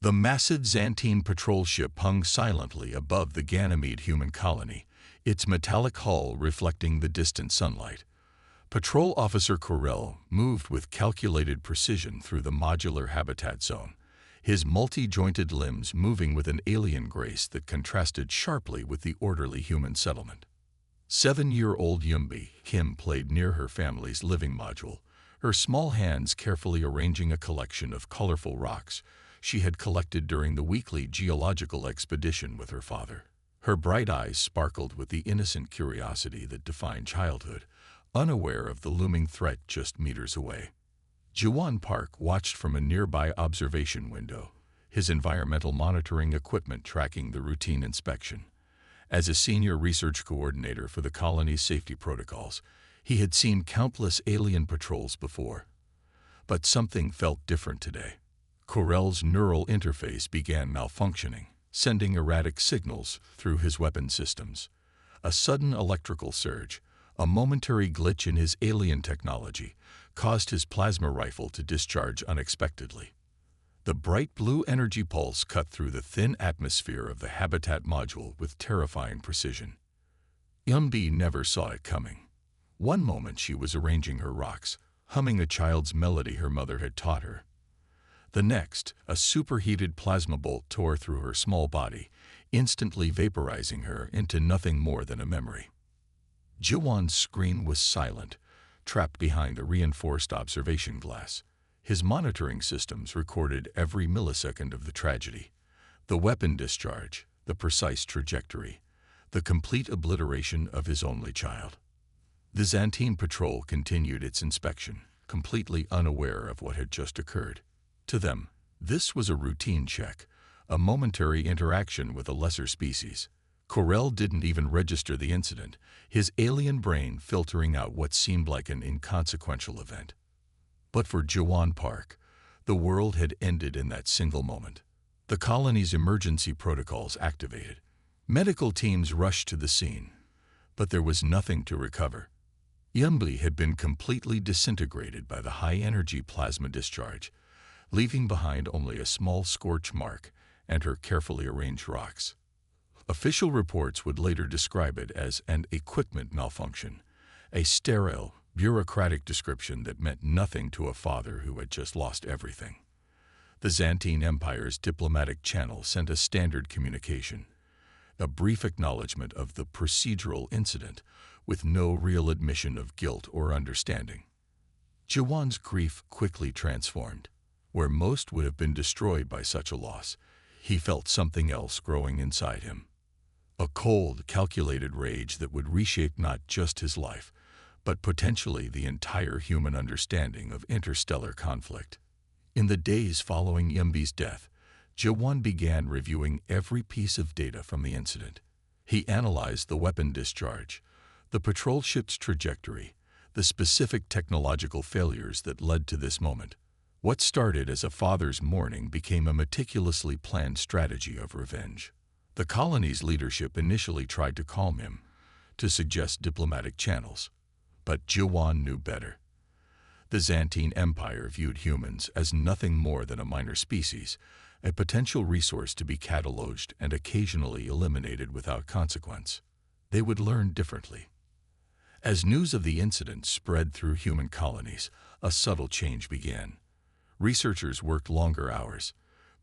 The massive Xantine patrol ship hung silently above the Ganymede human colony, its metallic hull reflecting the distant sunlight. Patrol Officer Corell moved with calculated precision through the modular habitat zone, his multi-jointed limbs moving with an alien grace that contrasted sharply with the orderly human settlement. 7-year-old Yumbi Kim played near her family's living module, her small hands carefully arranging a collection of colorful rocks she had collected during the weekly geological expedition with her father. Her bright eyes sparkled with the innocent curiosity that defined childhood, unaware of the looming threat just meters away. Jiwan Park watched from a nearby observation window, his environmental monitoring equipment tracking the routine inspection. As a senior research coordinator for the colony's safety protocols, he had seen countless alien patrols before. But something felt different today. Corell's neural interface began malfunctioning, sending erratic signals through his weapon systems. A sudden electrical surge, a momentary glitch in his alien technology, caused his plasma rifle to discharge unexpectedly. The bright blue energy pulse cut through the thin atmosphere of the habitat module with terrifying precision. Yumbi never saw it coming. One moment she was arranging her rocks, humming a child's melody her mother had taught her. The next, a superheated plasma bolt tore through her small body, instantly vaporizing her into nothing more than a memory. Jiwan's screen was silent, trapped behind the reinforced observation glass. His monitoring systems recorded every millisecond of the tragedy: the weapon discharge, the precise trajectory, the complete obliteration of his only child. The Xantine patrol continued its inspection, completely unaware of what had just occurred. To them, this was a routine check, a momentary interaction with a lesser species. Corell didn't even register the incident, his alien brain filtering out what seemed like an inconsequential event. But for Jiwan Park, the world had ended in that single moment. The colony's emergency protocols activated. Medical teams rushed to the scene, but there was nothing to recover. Yumbi had been completely disintegrated by the high-energy plasma discharge, leaving behind only a small scorch mark and her carefully arranged rocks. Official reports would later describe it as an equipment malfunction, a sterile, bureaucratic description that meant nothing to a father who had just lost everything. The Xantine Empire's diplomatic channel sent a standard communication, a brief acknowledgement of the procedural incident, with no real admission of guilt or understanding. Jiwan's grief quickly transformed. Where most would have been destroyed by such a loss, he felt something else growing inside him. A cold, calculated rage that would reshape not just his life, but potentially the entire human understanding of interstellar conflict. In the days following Yumbi's death, Jiwan began reviewing every piece of data from the incident. He analyzed the weapon discharge, the patrol ship's trajectory, the specific technological failures that led to this moment. What started as a father's mourning became a meticulously planned strategy of revenge. The colony's leadership initially tried to calm him, to suggest diplomatic channels, but Jiwan knew better. The Xantine Empire viewed humans as nothing more than a minor species, a potential resource to be cataloged and occasionally eliminated without consequence. They would learn differently. As news of the incident spread through human colonies, a subtle change began. Researchers worked longer hours.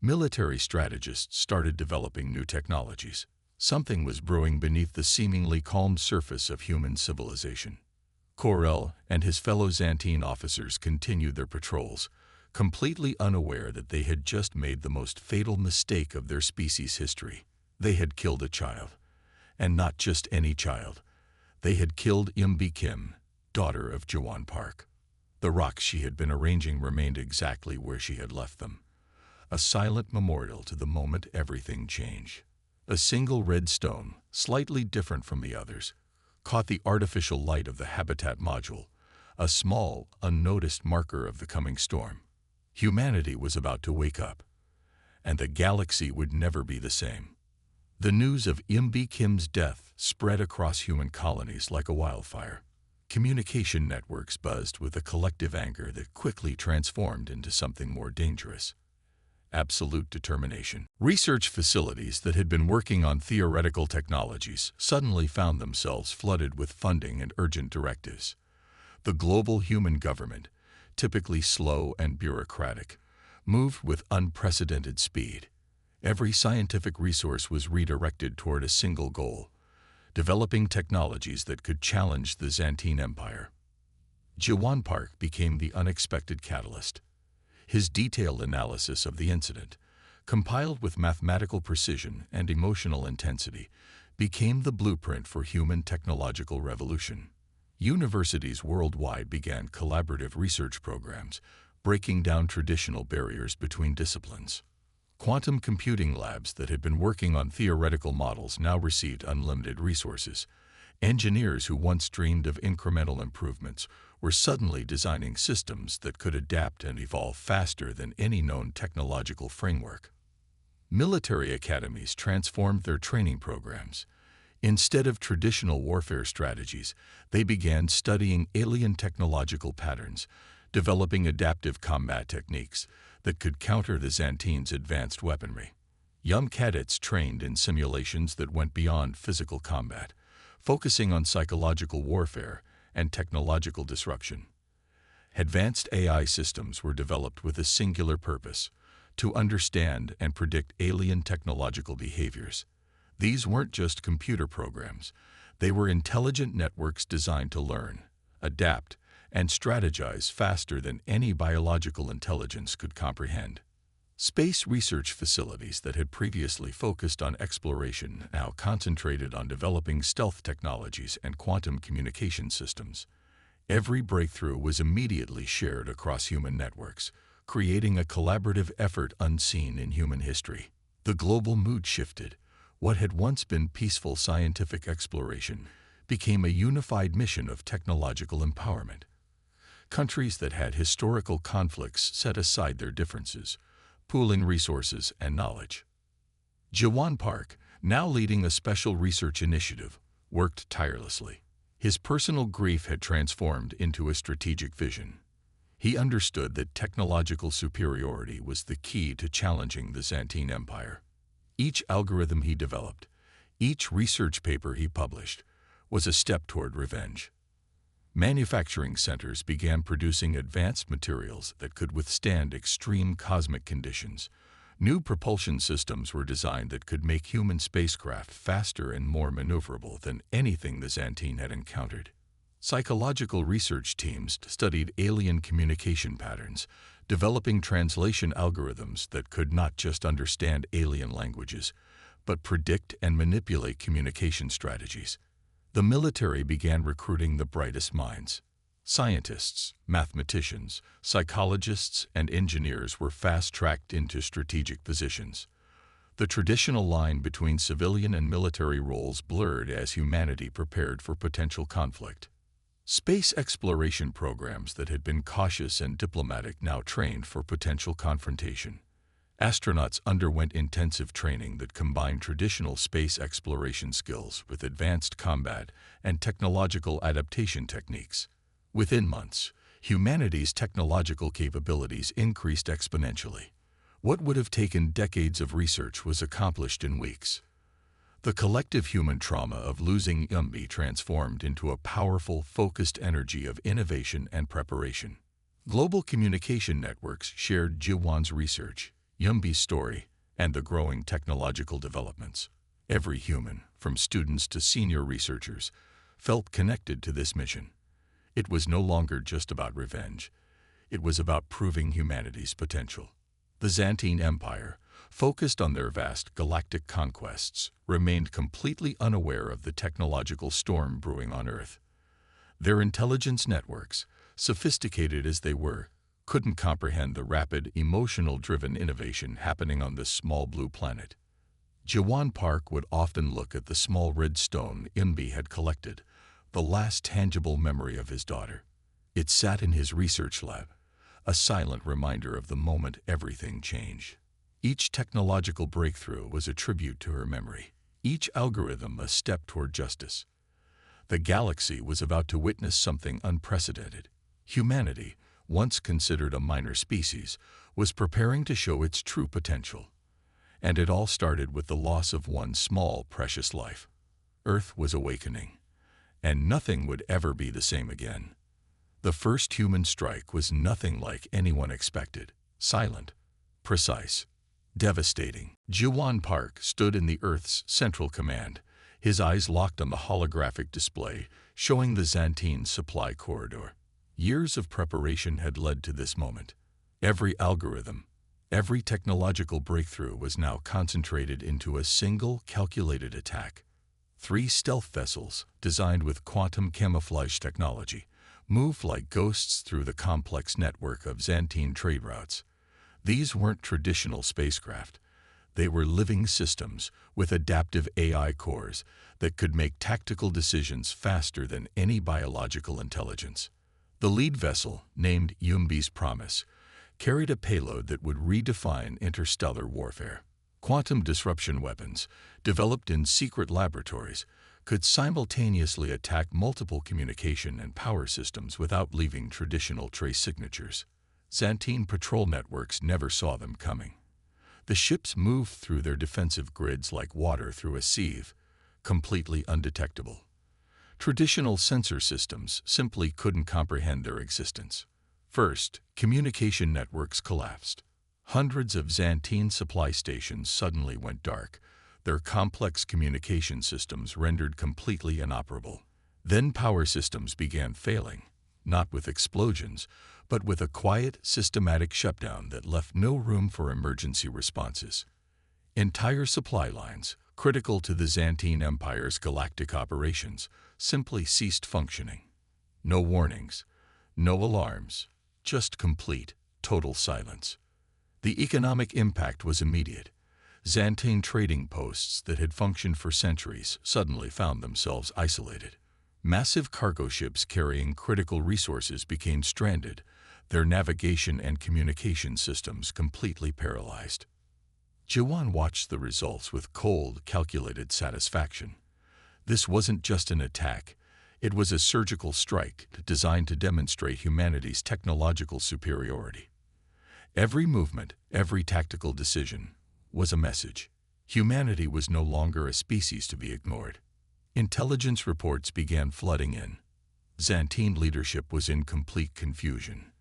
Military strategists started developing new technologies. Something was brewing beneath the seemingly calm surface of human civilization. Corell and his fellow Xantine officers continued their patrols, completely unaware that they had just made the most fatal mistake of their species' history. They had killed a child. And not just any child. They had killed Yumbi Kim, daughter of Jiwan Park. The rocks she had been arranging remained exactly where she had left them, a silent memorial to the moment everything changed. A single red stone, slightly different from the others, caught the artificial light of the habitat module, a small, unnoticed marker of the coming storm. Humanity was about to wake up, and the galaxy would never be the same. The news of Yumbi Kim's death spread across human colonies like a wildfire. Communication networks buzzed with a collective anger that quickly transformed into something more dangerous. absolute determination. Research facilities that had been working on theoretical technologies suddenly found themselves flooded with funding and urgent directives. The global human government, typically slow and bureaucratic, moved with unprecedented speed. Every scientific resource was redirected toward a single goal: developing technologies that could challenge the Zantine Empire. Jiwan Park became the unexpected catalyst. His detailed analysis of the incident, compiled with mathematical precision and emotional intensity, became the blueprint for human technological revolution. Universities worldwide began collaborative research programs, breaking down traditional barriers between disciplines. Quantum computing labs that had been working on theoretical models now received unlimited resources. Engineers who once dreamed of incremental improvements were suddenly designing systems that could adapt and evolve faster than any known technological framework. Military academies transformed their training programs. Instead of traditional warfare strategies, they began studying alien technological patterns, developing adaptive combat techniques that could counter the Zantine's advanced weaponry. Young cadets trained in simulations that went beyond physical combat, focusing on psychological warfare and technological disruption. Advanced AI systems were developed with a singular purpose: to understand and predict alien technological behaviors. These weren't just computer programs. They were intelligent networks designed to learn, adapt, and strategize faster than any biological intelligence could comprehend. Space research facilities that had previously focused on exploration now concentrated on developing stealth technologies and quantum communication systems. Every breakthrough was immediately shared across human networks, creating a collaborative effort unseen in human history. The global mood shifted. What had once been peaceful scientific exploration became a unified mission of technological empowerment. Countries that had historical conflicts set aside their differences, pooling resources and knowledge. Jiwan Park, now leading a special research initiative, worked tirelessly. His personal grief had transformed into a strategic vision. He understood that technological superiority was the key to challenging the Zantine Empire. Each algorithm he developed, each research paper he published, was a step toward revenge. Manufacturing centers began producing advanced materials that could withstand extreme cosmic conditions. New propulsion systems were designed that could make human spacecraft faster and more maneuverable than anything the Zantine had encountered. Psychological research teams studied alien communication patterns, developing translation algorithms that could not just understand alien languages, but predict and manipulate communication strategies. The military began recruiting the brightest minds. Scientists, mathematicians, psychologists, and engineers were fast-tracked into strategic positions. The traditional line between civilian and military roles blurred as humanity prepared for potential conflict. Space exploration programs that had been cautious and diplomatic now trained for potential confrontation. Astronauts underwent intensive training that combined traditional space exploration skills with advanced combat and technological adaptation techniques. Within months, humanity's technological capabilities increased exponentially. What would have taken decades of research was accomplished in weeks. The collective human trauma of losing Yumbi transformed into a powerful, focused energy of innovation and preparation. Global communication networks shared Jiwan's research, Yumbi's story, and the growing technological developments. Every human, from students to senior researchers, felt connected to this mission. It was no longer just about revenge. It was about proving humanity's potential. The Zantine Empire, focused on their vast galactic conquests, remained completely unaware of the technological storm brewing on Earth. Their intelligence networks, sophisticated as they were, couldn't comprehend the rapid, emotional-driven innovation happening on this small blue planet. Jiwan Park would often look at the small red stone Yumbi had collected, the last tangible memory of his daughter. It sat in his research lab, a silent reminder of the moment everything changed. Each technological breakthrough was a tribute to her memory, each algorithm a step toward justice. The galaxy was about to witness something unprecedented. Humanity, once considered a minor species, was preparing to show its true potential. And it all started with the loss of one small, precious life. Earth was awakening, and nothing would ever be the same again. The first human strike was nothing like anyone expected. Silent, precise, devastating. Jiwan Park stood in the Earth's central command, his eyes locked on the holographic display showing the Xantine supply corridor. Years of preparation had led to this moment. Every algorithm, every technological breakthrough was now concentrated into a single calculated attack. 3 stealth vessels, designed with quantum camouflage technology, moved like ghosts through the complex network of Xantine trade routes. These weren't traditional spacecraft. They were living systems with adaptive AI cores that could make tactical decisions faster than any biological intelligence. The lead vessel, named Yumbi's Promise, carried a payload that would redefine interstellar warfare. Quantum disruption weapons, developed in secret laboratories, could simultaneously attack multiple communication and power systems without leaving traditional trace signatures. Xantine patrol networks never saw them coming. The ships moved through their defensive grids like water through a sieve, completely undetectable. Traditional sensor systems simply couldn't comprehend their existence. First, communication networks collapsed. Hundreds of Xantine supply stations suddenly went dark, their complex communication systems rendered completely inoperable. Then power systems began failing, not with explosions, but with a quiet, systematic shutdown that left no room for emergency responses. Entire supply lines, critical to the Xantine Empire's galactic operations, simply ceased functioning. No warnings, no alarms, just complete, total silence. The economic impact was immediate. Xantine trading posts that had functioned for centuries suddenly found themselves isolated. Massive cargo ships carrying critical resources became stranded, their navigation and communication systems completely paralyzed. Jiwan watched the results with cold, calculated satisfaction. This wasn't just an attack. It was a surgical strike designed to demonstrate humanity's technological superiority. Every movement, every tactical decision, was a message. Humanity was no longer a species to be ignored. Intelligence reports began flooding in. Xantine leadership was in complete confusion.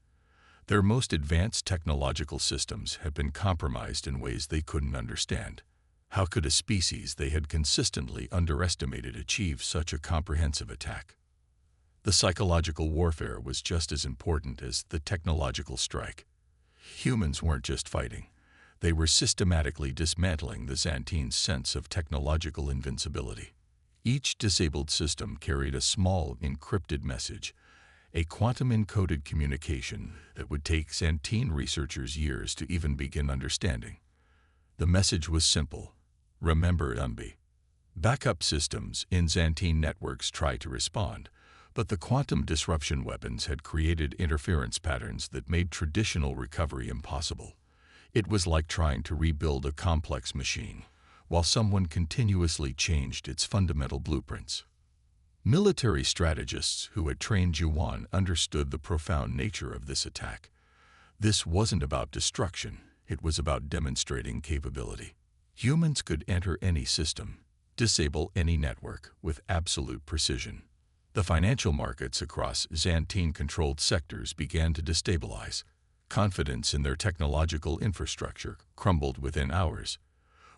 Their most advanced technological systems had been compromised in ways they couldn't understand. How could a species they had consistently underestimated achieve such a comprehensive attack? The psychological warfare was just as important as the technological strike. Humans weren't just fighting. They were systematically dismantling the Xantine's sense of technological invincibility. Each disabled system carried a small, encrypted message, a quantum-encoded communication that would take Xantine researchers years to even begin understanding. The message was simple: remember Umbi. Backup systems in Xantine networks tried to respond, but the quantum disruption weapons had created interference patterns that made traditional recovery impossible. It was like trying to rebuild a complex machine, while someone continuously changed its fundamental blueprints. Military strategists who had trained Jiwan understood the profound nature of this attack. This wasn't about destruction, it was about demonstrating capability. Humans could enter any system, disable any network with absolute precision. The financial markets across Xantine-controlled sectors began to destabilize. Confidence in their technological infrastructure crumbled within hours.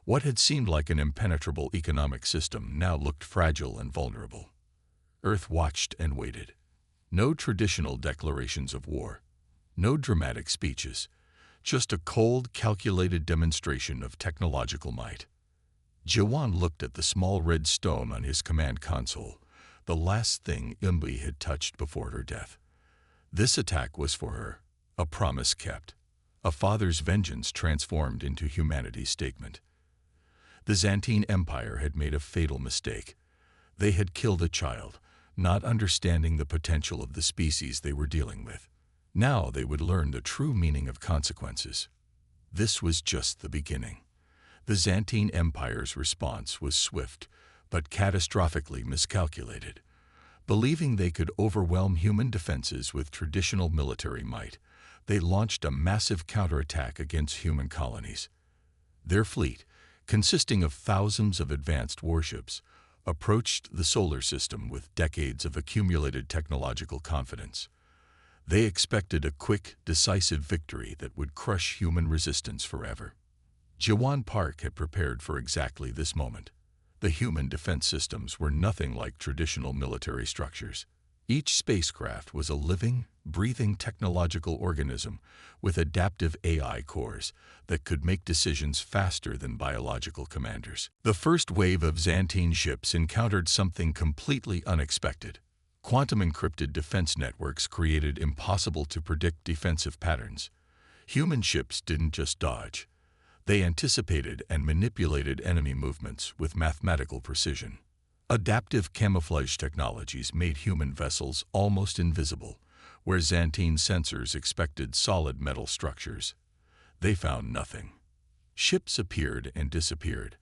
What had seemed like an impenetrable economic system now looked fragile and vulnerable. Earth watched and waited. No traditional declarations of war. No dramatic speeches. Just a cold, calculated demonstration of technological might. Jiwan looked at the small red stone on his command console, the last thing Umbi had touched before her death. This attack was for her, a promise kept, a father's vengeance transformed into humanity's statement. The Xantine Empire had made a fatal mistake. They had killed a child, not understanding the potential of the species they were dealing with. Now they would learn the true meaning of consequences. This was just the beginning. The Xantine Empire's response was swift, but catastrophically miscalculated. Believing they could overwhelm human defenses with traditional military might, they launched a massive counterattack against human colonies. Their fleet, consisting of thousands of advanced warships, approached the solar system with decades of accumulated technological confidence. They expected a quick, decisive victory that would crush human resistance forever. Jiwan Park had prepared for exactly this moment. The human defense systems were nothing like traditional military structures. Each spacecraft was a living, breathing technological organism with adaptive AI cores that could make decisions faster than biological commanders. The first wave of Xantine ships encountered something completely unexpected. Quantum-encrypted defense networks created impossible-to-predict defensive patterns. Human ships didn't just dodge. They anticipated and manipulated enemy movements with mathematical precision. Adaptive camouflage technologies made human vessels almost invisible, where Xantine sensors expected solid metal structures. They found nothing. Ships appeared and disappeared,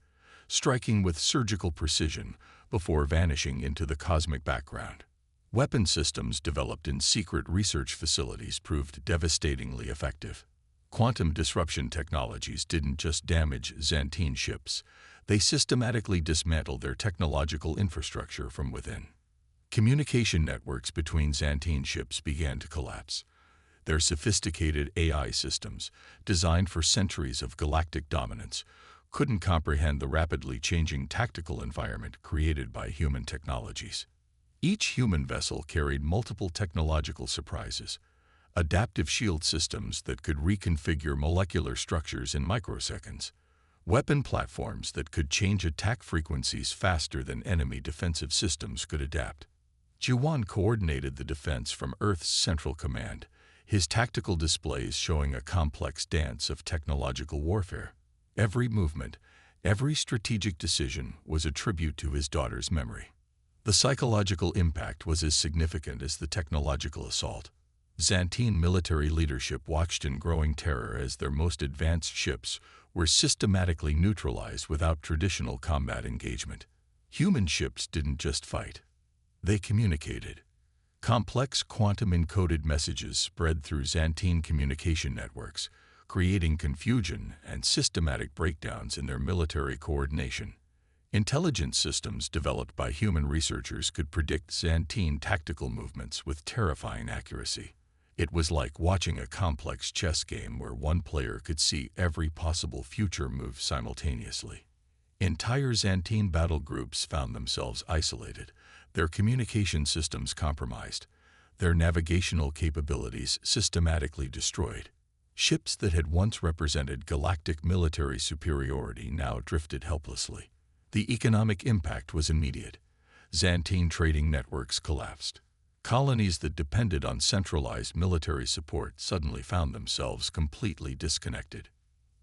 striking with surgical precision before vanishing into the cosmic background. Weapon systems developed in secret research facilities proved devastatingly effective. Quantum disruption technologies didn't just damage Xantine ships, they systematically dismantled their technological infrastructure from within. Communication networks between Xantine ships began to collapse. Their sophisticated AI systems, designed for centuries of galactic dominance, couldn't comprehend the rapidly changing tactical environment created by human technologies. Each human vessel carried multiple technological surprises: adaptive shield systems that could reconfigure molecular structures in microseconds, weapon platforms that could change attack frequencies faster than enemy defensive systems could adapt. Jiwan coordinated the defense from Earth's Central Command, his tactical displays showing a complex dance of technological warfare. Every movement, every strategic decision was a tribute to his daughter's memory. The psychological impact was as significant as the technological assault. Xantine military leadership watched in growing terror as their most advanced ships were systematically neutralized without traditional combat engagement. Human ships didn't just fight. They communicated. Complex quantum-encoded messages spread through Xantine communication networks, creating confusion and systematic breakdowns in their military coordination. Intelligence systems developed by human researchers could predict Xantine tactical movements with terrifying accuracy. It was like watching a complex chess game where one player could see every possible future move simultaneously. Entire Xantine battle groups found themselves isolated, their communication systems compromised, their navigational capabilities systematically destroyed. Ships that had once represented galactic military superiority now drifted helplessly. The economic impact was immediate. Xantine trading networks collapsed. Colonies that depended on centralized military support suddenly found themselves completely disconnected.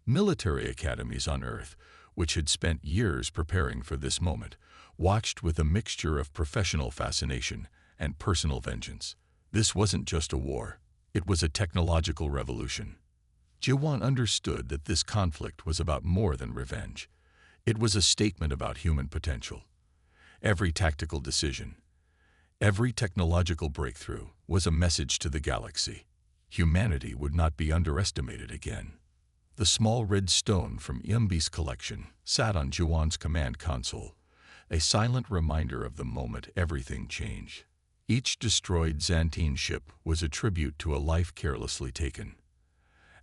Military academies on Earth, which had spent years preparing for this moment, watched with a mixture of professional fascination and personal vengeance. This wasn't just a war. It was a technological revolution. Jiwan understood that this conflict was about more than revenge. It was a statement about human potential. Every tactical decision, every technological breakthrough was a message to the galaxy. Humanity would not be underestimated again. The small red stone from Yumbi's collection sat on Jiwan's command console, a silent reminder of the moment everything changed. Each destroyed Xantine ship was a tribute to a life carelessly taken.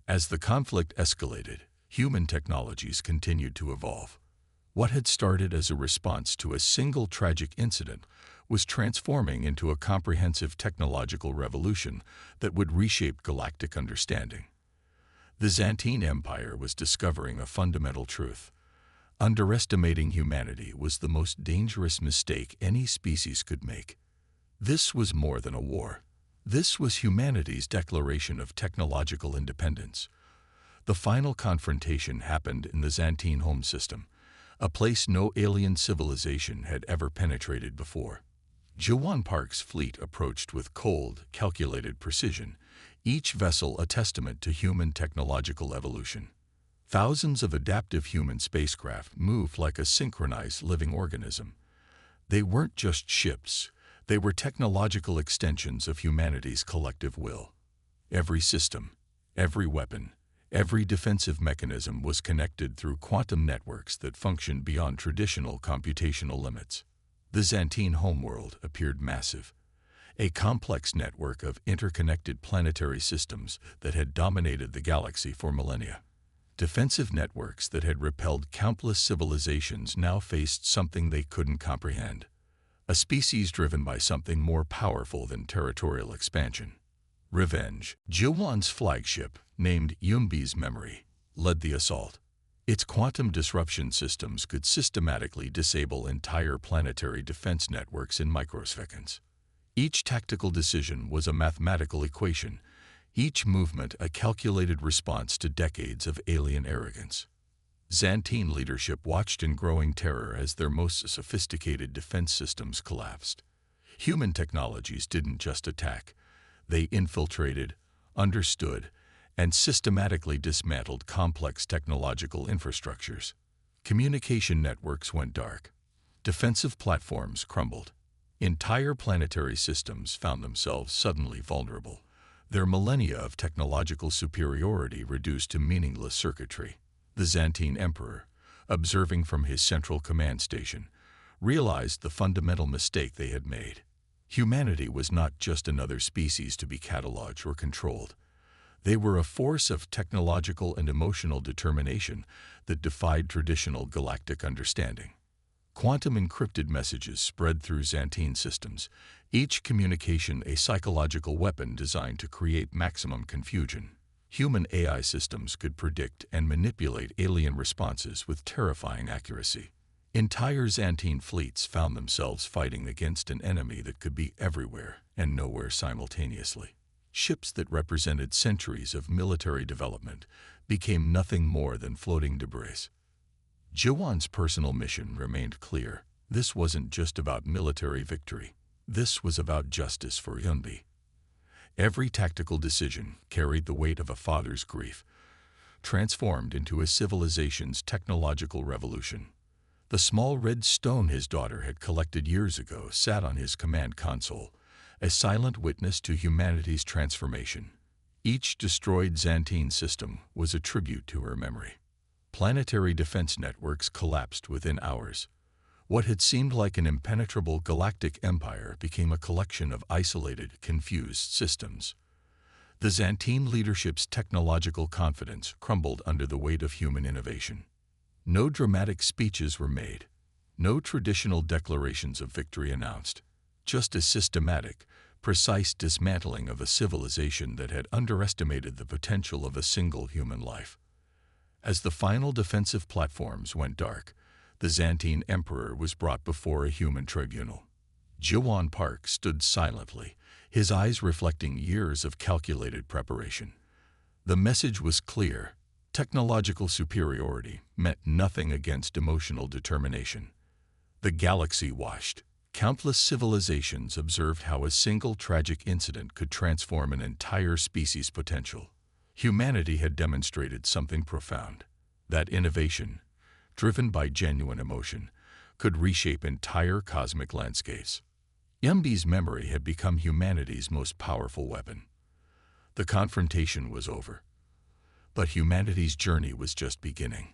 As the conflict escalated, human technologies continued to evolve. What had started as a response to a single tragic incident was transforming into a comprehensive technological revolution that would reshape galactic understanding. The Xantine Empire was discovering a fundamental truth. Underestimating humanity was the most dangerous mistake any species could make. This was more than a war. This was humanity's declaration of technological independence. The final confrontation happened in the Xantine home system, a place no alien civilization had ever penetrated before. Jiwan Park's fleet approached with cold, calculated precision, each vessel a testament to human technological evolution. Thousands of adaptive human spacecraft moved like a synchronized living organism. They weren't just ships, They were technological extensions of humanity's collective will. Every system, every weapon, every defensive mechanism was connected through quantum networks that functioned beyond traditional computational limits. The Xantine homeworld appeared massive, a complex network of interconnected planetary systems that had dominated the galaxy for millennia. Defensive networks that had repelled countless civilizations now faced something they couldn't comprehend. A species driven by something more powerful than territorial expansion. Revenge. Jiwan's flagship, named Yumbi's Memory, led the assault. Its quantum disruption systems could systematically disable entire planetary defense networks in microseconds. Each tactical decision was a mathematical equation, each movement a calculated response to decades of alien arrogance. Xantine leadership watched in growing terror as their most sophisticated defense systems collapsed. Human technologies didn't just attack. They infiltrated, understood, and systematically dismantled complex technological infrastructures. Communication networks went dark. Defensive platforms crumbled. Entire planetary systems found themselves suddenly vulnerable, their millennia of technological superiority reduced to meaningless circuitry. The Xantine Emperor, observing from his central command station, realized the fundamental mistake they had made. Humanity was not just another species to be cataloged or controlled. They were a force of technological and emotional determination that defied traditional galactic understanding. Quantum encrypted messages spread through Xantine systems, each communication a psychological weapon designed to create maximum confusion. Human AI systems could predict and manipulate alien responses with terrifying accuracy. Entire Xantine fleets found themselves fighting against an enemy that could be everywhere and nowhere simultaneously. Ships that represented centuries of military development became nothing more than floating debris. Jiwan's personal mission remained clear. This wasn't just about military victory. This was about justice for Yunbi. Every tactical decision carried the weight of a father's grief, transformed into a civilization's technological revolution. The small red stone his daughter had collected years ago sat on his command console, a silent witness to humanity's transformation. Each destroyed Xantine system was a tribute to her memory. Planetary defense networks collapsed within hours. What had seemed like an impenetrable galactic empire became a collection of isolated, confused systems. The Xantine leadership's technological confidence crumbled under the weight of human innovation. No dramatic speeches were made. No traditional declarations of victory announced. Just a systematic, precise dismantling of a civilization that had underestimated the potential of a single human life. As the final defensive platforms went dark, the Xantine Emperor was brought before a human tribunal. Jiwan Park stood silently, his eyes reflecting years of calculated preparation. The message was clear. Technological superiority meant nothing against emotional determination. The galaxy watched. Countless civilizations observed how a single tragic incident could transform an entire species' potential. Humanity had demonstrated something profound. That innovation, driven by genuine emotion, could reshape entire cosmic landscapes. Yumbi's memory had become humanity's most powerful weapon. The confrontation was over, but humanity's journey was just beginning.